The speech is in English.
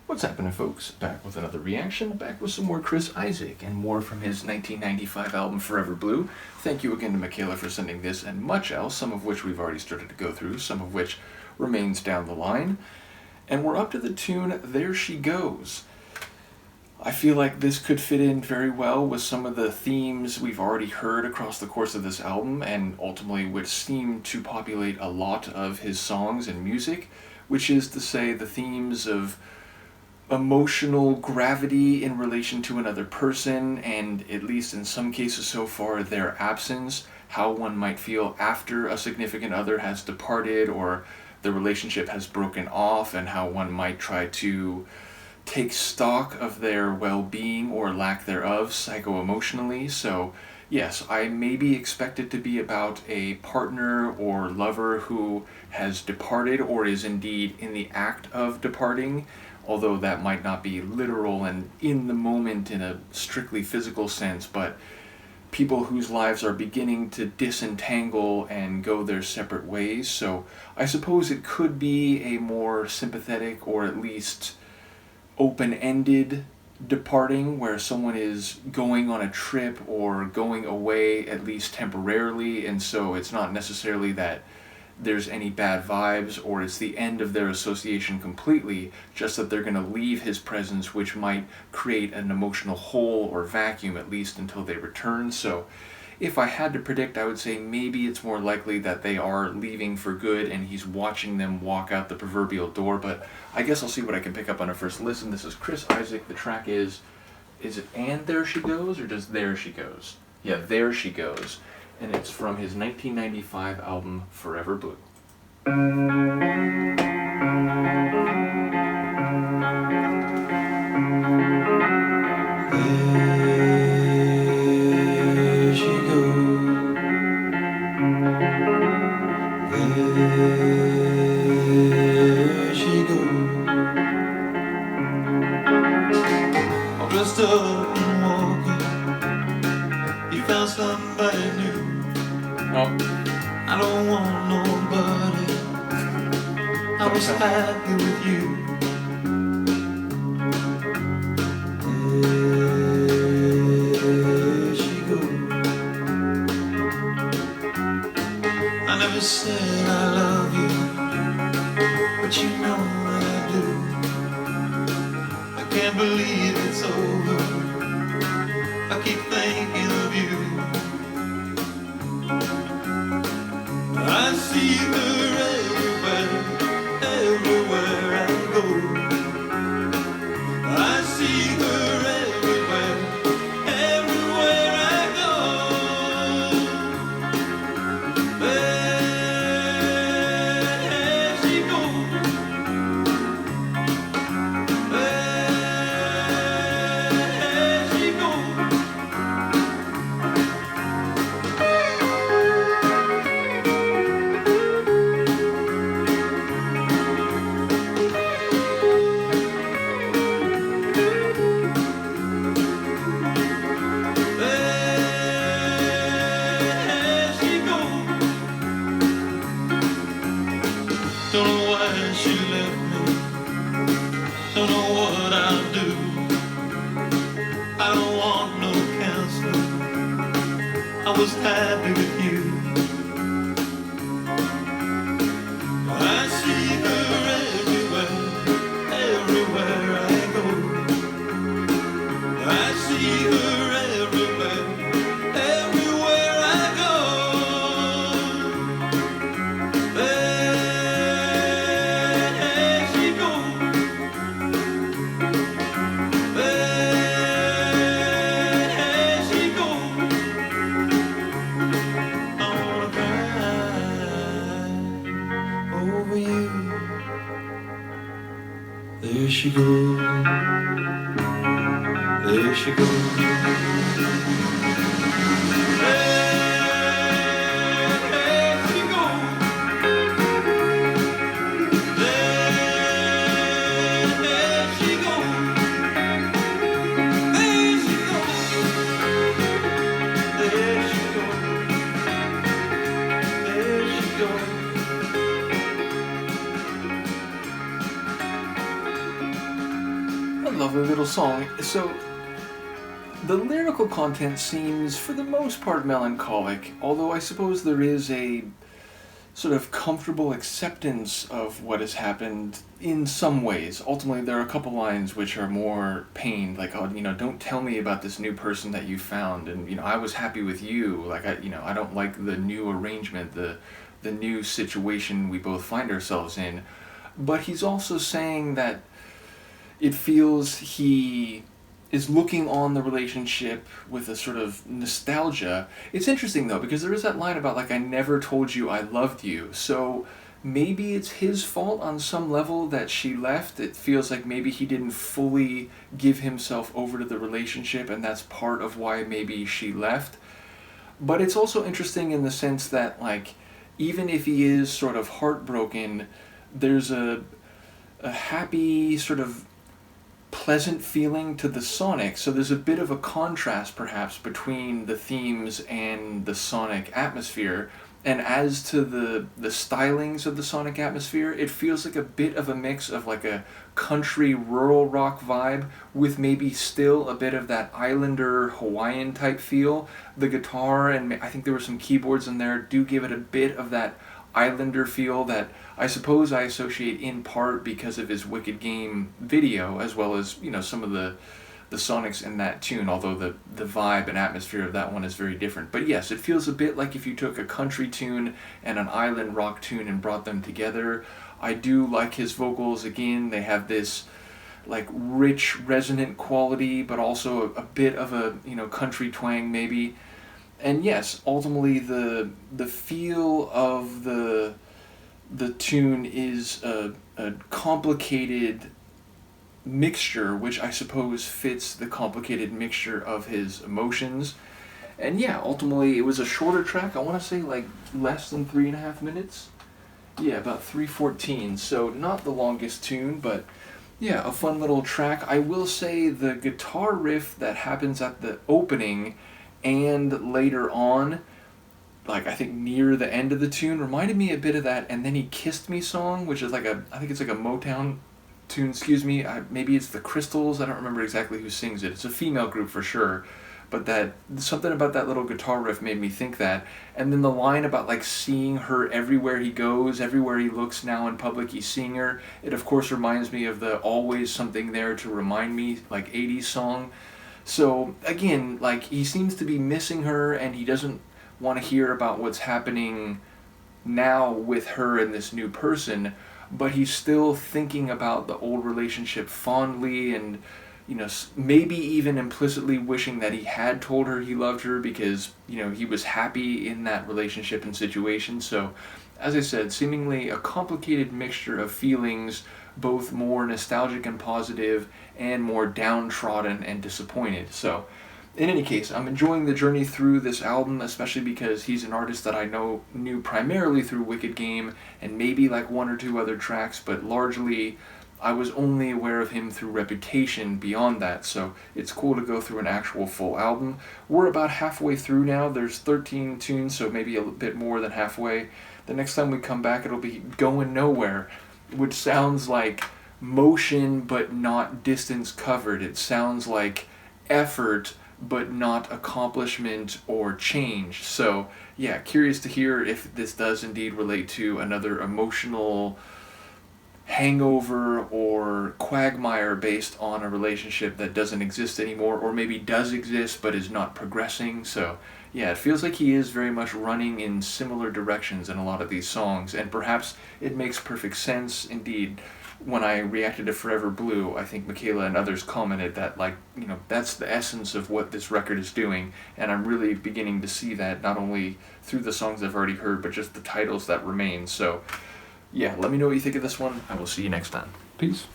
What's happening, folks? Back with another reaction, back with some more Chris Isaak and more from his 1995 album Forever Blue. Thank you again to Michaela for sending this and much else, some of which we've already started to go through, some of which remains down the line. And we're up to the tune There She Goes. I feel like this could fit in very well with some of the themes we've already heard across the course of this album, and ultimately which seem to populate a lot of his songs and music, which is to say the themes of emotional gravity in relation to another person, and at least in some cases so far, their absence, how one might feel after a significant other has departed or the relationship has broken off, and how one might try to take stock of their well-being or lack thereof psycho-emotionally. So yes, I maybe expect it to be about a partner or lover who has departed or is indeed in the act of departing, although that might not be literal and in the moment in a strictly physical sense, but people whose lives are beginning to disentangle and go their separate ways. So I suppose it could be a more sympathetic or at least open-ended departing, where someone is going on a trip or going away at least temporarily, and so it's not necessarily that there's any bad vibes or it's the end of their association completely, just that they're going to leave his presence, which might create an emotional hole or vacuum at least until they return. So if I had to predict, I would say maybe it's more likely that they are leaving for good and he's watching them walk out the proverbial door, but I guess I'll see what I can pick up on a first listen. This is Chris Isaak. The track is it And There She Goes or just There She Goes? Yeah, There She Goes. And it's from his 1995 album Forever Blue. There she goes. There she goes. All dressed up and walking. He found somebody new. Oh. I don't want nobody. I was happy with you. There she goes. I never said I love you, but you know that I do. I can't believe it's over. I keep thinking of you. I see her everywhere, everywhere I go. I see her everywhere, everywhere I go. There she goes. There she goes. Don't know why she left me. Don't know what I'll do. I don't want no counseling. I was happy with you. I see her everywhere, everywhere I go. I see her everywhere, everywhere I go. There she goes. There she goes. I wanna cry over you. There she goes. There she goes. There she goes. There she goes. There she goes. There she goes. There she goes. lovely little song. So, the lyrical content seems, for the most part, melancholic, although I suppose there is a sort of comfortable acceptance of what has happened in some ways. Ultimately, there are a couple lines which are more pained, like, oh, don't tell me about this new person that you found, and, I was happy with you, like, I don't like the new arrangement, the new situation we both find ourselves in. But he's also saying that it feels he is looking on the relationship with a sort of nostalgia. It's interesting though, because there is that line about like, I never told you I loved you. So maybe it's his fault on some level that she left. It feels like maybe he didn't fully give himself over to the relationship, and that's part of why maybe she left. But it's also interesting in the sense that like, even if he is sort of heartbroken, there's a happy sort of pleasant feeling to the sonic, so there's a bit of a contrast perhaps between the themes and the sonic atmosphere. And as to the stylings of the sonic atmosphere, it feels like a bit of a mix of like a country rural rock vibe with maybe still a bit of that islander Hawaiian type feel. The guitar, and I think there were some keyboards in there, do give it a bit of that islander feel that I suppose I associate in part because of his Wicked Game video, as well as, some of the sonics in that tune, although the vibe and atmosphere of that one is very different. But yes, it feels a bit like if you took a country tune and an island rock tune and brought them together. I do like his vocals. Again, they have this like rich, resonant quality, but also a bit of a, country twang maybe. And yes, ultimately the feel of the tune is a complicated mixture, which I suppose fits the complicated mixture of his emotions. And yeah, ultimately it was a shorter track. I want to say like less than 3.5 minutes. Yeah, about 3:14. So not the longest tune, but yeah, a fun little track. I will say the guitar riff that happens at the opening and later on, like I think near the end of the tune, reminded me a bit of that And Then He Kissed Me song, which is like I think it's like a Motown tune, maybe it's the Crystals, I don't remember exactly who sings it. It's a female group for sure, but that something about that little guitar riff made me think that. And then the line about like seeing her everywhere he goes, everywhere he looks now in public, he's seeing her. It of course reminds me of the Always Something There to Remind Me, like 80s song. So again, like he seems to be missing her, and he doesn't want to hear about what's happening now with her and this new person, but he's still thinking about the old relationship fondly, and maybe even implicitly wishing that he had told her he loved her, because he was happy in that relationship and situation. So as I said, seemingly a complicated mixture of feelings, both more nostalgic and positive and more downtrodden and disappointed. So in any case, I'm enjoying the journey through this album, especially because he's an artist that I knew primarily through Wicked Game and maybe like one or two other tracks, but largely I was only aware of him through Reputation beyond that, so it's cool to go through an actual full album. We're about halfway through now. There's 13 tunes, so maybe a bit more than halfway. The next time we come back, it'll be Going Nowhere, which sounds like motion but not distance covered. It sounds like effort but not accomplishment or change. So yeah, curious to hear if this does indeed relate to another emotional hangover or quagmire based on a relationship that doesn't exist anymore, or maybe does exist but is not progressing. So yeah, it feels like he is very much running in similar directions in a lot of these songs, and perhaps it makes perfect sense indeed. When I reacted to Forever Blue, I think Michaela and others commented that, like, that's the essence of what this record is doing, and I'm really beginning to see that not only through the songs I've already heard, but just the titles that remain. So yeah, let me know what you think of this one. I will see you next time. Peace.